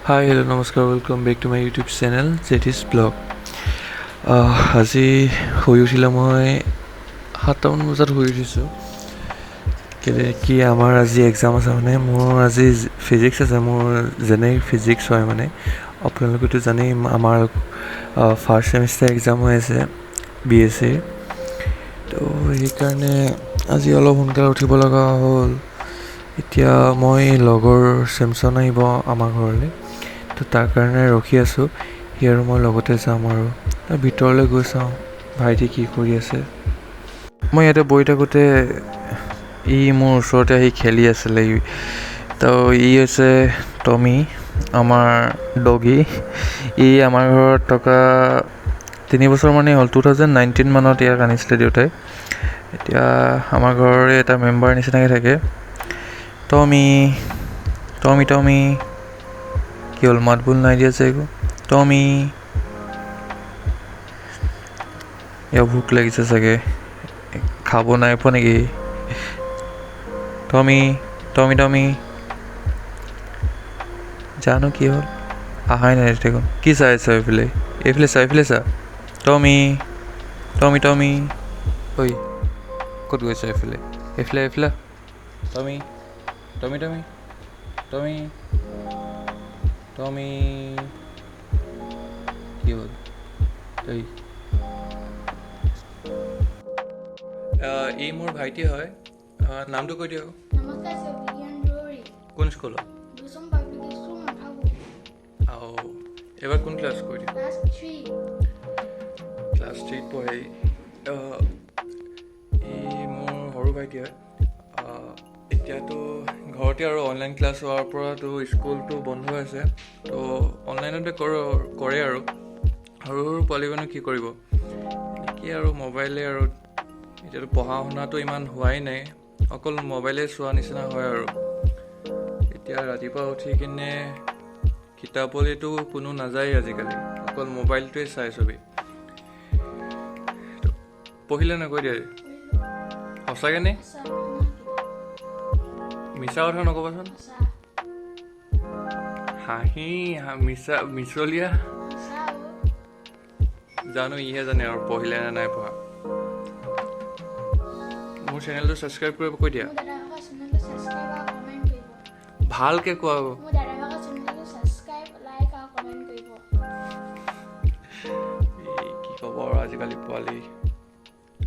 Hi, hello, namaskar, welcome back to my YouTube channel, Zeti's Blog. আজি শুই উঠিলে মই 7টামান বজাত শুই উঠিছোঁ কি আমাৰ আজি এক্সাম আছে মানে মোৰ আজি ফিজিক্স আছে মোৰ জেনেৰিক ফিজিক্স হয় মানে আপোনালোকেতো জানেই আমাৰ ফাৰ্ষ্ট ছেমিষ্টাৰ এক্সাম হৈ আছে BSc তো সেইকাৰণে আজি অলপ সোনকালে উঠিব লগা হ'ল এতিয়া মই লগৰ চেমছন আহিব আমাৰ ঘৰলৈ তো তাৰ কাৰণে ৰখি আছোঁ সি আৰু মই লগতে যাম আৰু ভিতৰলৈ গৈ চাওঁ ভাইটি কি কৰি আছে মই ইয়াতে বহি থাকোঁতে মোৰ ওচৰতে আহি খেলি আছিলে তো হৈছে টমি আমাৰ ডগী আমাৰ ঘৰত থকা 3 বছৰ মানেই হ'ল 2019 মানত ইয়াক আনিছিলে দেউতাই এতিয়া আমাৰ ঘৰৰে এটা মেম্বাৰ নিচিনাকৈ থাকে টমি কি হ'ল মাত বোল নাই দিয়া একো টমি ইয়াৰ ভোক লাগিছে চাগে খাব নাই পোৱা নেকি টমি জানো কি হ'ল আহাই নাই দেখোন কি চাই আছ এইফালে চা টমি ঐ ক'ত গৈছ এইফালে টমি কি হ'ল এই মোৰ ভাইটি হয় নামটো কৈ দিয়ক কোন স্কুলত এবাৰ কোন ক্লাছ কৈ দিয়ক ক্লাছ 3 পঢ়ে এই মোৰ সৰু ভাইটি হয় এতিয়াতো ঘৰতে আৰু অনলাইন ক্লাছ হোৱাৰ পৰাতো স্কুলটো বন্ধ আছে তো অনলাইনতে কৰে আৰু সৰু পোৱালিবোৰেনো কি কৰিব এনেকৈ আৰু মোবাইলে আৰু এতিয়াতো পঢ়া শুনাটো ইমান হোৱাই নাই অকল মোবাইলে চোৱা নিচিনা হয় আৰু এতিয়া ৰাতিপুৱা উঠি কিনে কিতাপলৈতো কোনো নাযায় আজিকালি অকল মোবাইলটোৱে চাই চবেই পঢ়িলে নকৈ দিয়ে সঁচাকৈ নে মিছা কথা নক'বাচোন মিছলীয়া জানো ইহে জানে আৰু পঢ়িলে নে নাই পঢ়া মোৰ চেনেলটো ছাবস্ক্ৰাইব কৰিব কৈ দিয়া ভালকৈ কোৱা কি ক'ব আৰু আজিকালি পোৱালি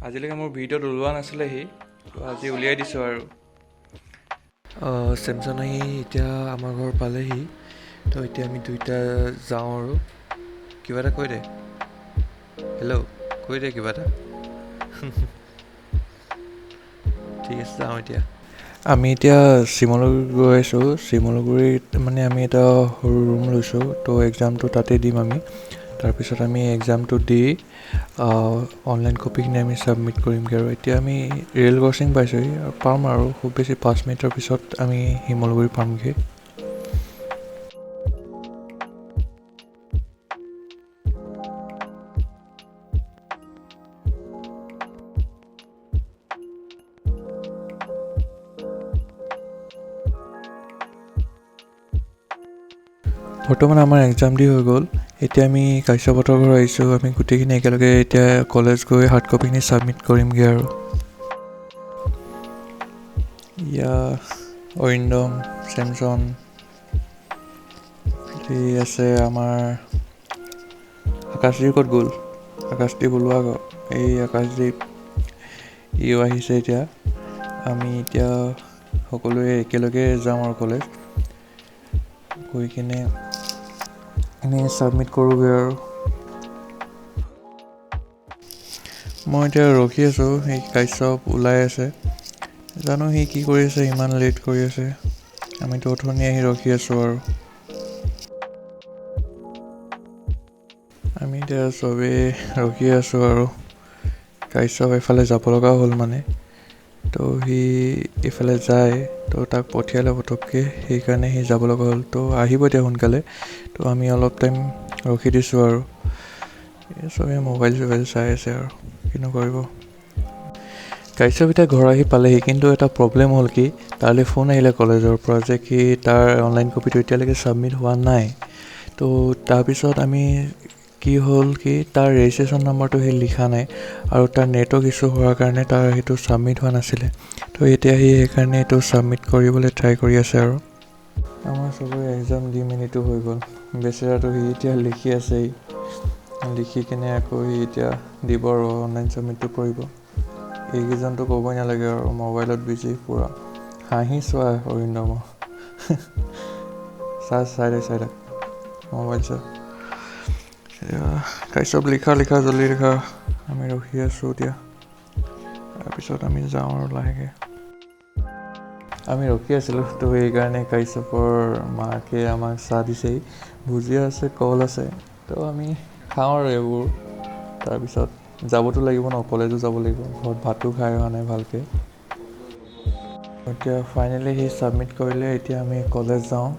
আজিলৈকে মোৰ ভিডিঅ'ত ওলোৱা নাছিলে আজি উলিয়াই দিছোঁ আৰু চেমছন আহি এতিয়া আমাৰ ঘৰ পালেহি তো এতিয়া আমি দুইটা যাওঁ আৰু কিবা এটা কৈ দে হেল্ল' কৈ দে কিবা এটা ঠিক আছে যাওঁ এতিয়া আমি এতিয়া শিমলুগুৰি গৈ আছোঁ শিমলুগুৰিত মানে আমি এটা সৰু ৰুম লৈছোঁ তো এক্সামটো তাতে দিম আমি তাৰপিছত আমি এক্সামটো দি অনলাইন কপিখিনি আমি ছাবমিট কৰিমগৈ আৰু এতিয়া আমি ৰেল ক্ৰছিং পাইছোঁহি আৰু পাম আৰু খুব বেছি 5 মিনিটৰ পিছত আমি শিমলুগুৰি পামগৈ বৰ্তমান আমাৰ এক্সাম দি হৈ গ'ল এতিয়া আমি কাশ্যপহঁতৰ ঘৰ আহিছোঁ আমি গোটেইখিনি একেলগে এতিয়া কলেজ গৈ হাৰ্ড কপিখিনি ছাবমিট কৰিমগৈ আৰু অৰিন্দম চেমছন আছে আমাৰ আকাশদ্বীপ ক'ত গ'ল আকাশদ্বীপ ওলোৱা এই আকাশদ্বীপ ইও আহিছে এতিয়া আমি এতিয়া সকলোৱে একেলগে যাম আৰু কলেজ গৈ কিনে আমি ছাবমিট কৰোঁগৈ আৰু মই এতিয়া ৰখি আছোঁ সেই কাশ্যপ ওলাই আছে জানো সি কি কৰি আছে ইমান লেট কৰি আছে আমিতো অথনি আহি ৰখি আছোঁ আৰু আমি এতিয়া চবেই ৰখি আছোঁ আৰু কাশ্যপ এফালে যাব লগা হ'ল মানে তো সি এইফালে যায় তো তাক পঠিয়ালে পটককৈ সেইকাৰণে সি যাব লগা হ'ল তো আহিব এতিয়া সোনকালে তো আমি অলপ টাইম ৰখি দিছোঁ আৰু চবেই মোবাইল চোবাইল চাই আছে আৰু কিনো কৰিব কাশ্যপ এতিয়া ঘৰ আহি পালেহি কিন্তু এটা প্ৰব্লেম হ'ল কি তালৈ ফোন আহিলে কলেজৰ পৰা যে কি তাৰ অনলাইন কপিটো এতিয়ালৈকে ছাবমিট হোৱা নাই তো তাৰপিছত আমি কি হ'ল কি তাৰ ৰেজিষ্ট্ৰেশ্যন নাম্বাৰটো সেই লিখা নাই আৰু তাৰ নেটৱৰ্ক ইছ্যু হোৱাৰ কাৰণে তাৰ সেইটো ছাবমিট হোৱা নাছিলে। তো এতিয়া সি সেইকাৰণে এইটো ছাবমিট কৰিবলৈ ট্ৰাই কৰি আছে আৰু আমাৰ চবৰে এক্সাম দি মেলিটো হৈ গ'ল। বেচেৰাটো সি এতিয়া লিখি আছেই, লিখি কিনে আকৌ সি এতিয়া দিব আৰু অনলাইন ছাবমিটটো কৰিব। এইকেইজনটো ক'বই নালাগে আৰু মোবাইলত বিজি পূৰা হাঁহি চোৱা অৰিন্দম চাই মোবাইল চোৱা। চব লিখা জল্দি লিখা। আমি ৰখি আছোঁ এতিয়া, তাৰপিছত আমি যাওঁ আৰু লাহেকৈ। আমি ৰখি আছিলোঁ তো সেইকাৰণে কাশ্যপৰ মাকে আমাক চাহ দিছেহি, ভুজিয়া আছে, কল আছে। তো আমি খাওঁ আৰু এইবোৰ। তাৰপিছত যাবতো লাগিব ন, কলেজো যাব লাগিব, ঘৰত ভাতো খাই অহা নাই ভালকৈ। এতিয়া ফাইনেলি সি ছাবমিট কৰিলে, এতিয়া আমি কলেজ যাওঁ।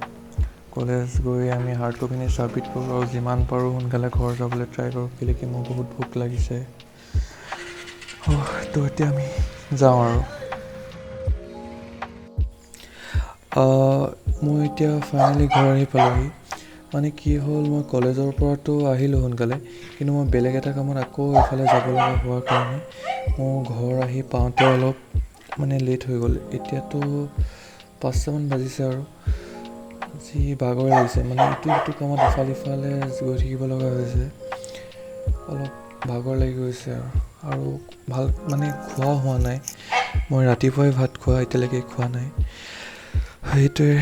কলেজ গৈ আমি হাৰ্ড কপিখিনি ছাবমিট কৰোঁ আৰু যিমান পাৰোঁ সোনকালে ঘৰ যাবলৈ ট্ৰাই কৰোঁ, কেলেকি মোৰ বহুত ভোক লাগিছে। তো এতিয়া আমি যাওঁ আৰু মই এতিয়া ফাইনেলি ঘৰ আহি পালোঁহি। মানে কি হ'ল, মই কলেজৰ পৰাতো আহিলোঁ সোনকালে, কিন্তু মই বেলেগ এটা কামত আকৌ এইফালে যাব লগা হোৱাৰ কাৰণে মোৰ ঘৰ আহি পাওঁতে অলপ মানে লেট হৈ গ'ল। এতিয়াতো 5টামান বাজিছে আৰু যি ভাগৰ লাগিছে, মানে ইটো কামত ইফালে গৈ থাকিব লগা হৈছে। অলপ ভাগৰ লাগি গৈছে আৰু ভাল মানে খোৱা হোৱা নাই। মই ৰাতিপুৱাই ভাত খোৱা, এতিয়ালৈকে খোৱা নাই। সেইটোৱে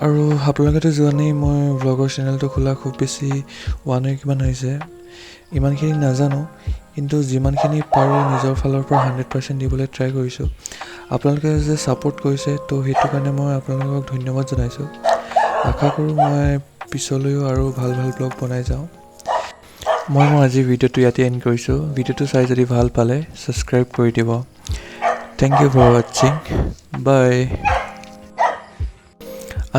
আৰু আপোনালোকেতো জানেই মই ব্লগৰ চেনেলটো খোলা খুব বেছি 1 week কিমান হৈছে। ইমানখিনি নাজানো, কিন্তু যিমানখিনি পাৰোঁ নিজৰ ফালৰ পৰা 100% দিবলৈ ট্ৰাই কৰিছোঁ। আপোনালোকে যে ছাপোৰ্ট কৰিছে, তো সেইটো কাৰণে মই আপোনালোকক ধন্যবাদ জনাইছোঁ। আশা কৰোঁ মই পিছলৈও আৰু ভাল ব্লগ বনাই যাওঁ। মই আজিৰ ভিডিঅ'টো ইয়াতে এণ্ড কৰিছোঁ। ভিডিঅ'টো চাই যদি ভাল পালে ছাবস্ক্ৰাইব কৰি দিব। থেংক ইউ ফৰ ৱাটছিং, বাই।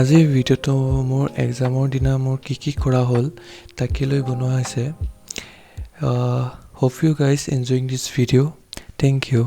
আজিৰ ভিডিঅ'টো মোৰ এক্সামৰ দিনা মোৰ কি কৰা হ'ল তাকে লৈ বনোৱা হৈছে। Hope you guys enjoying this video'. Thank U.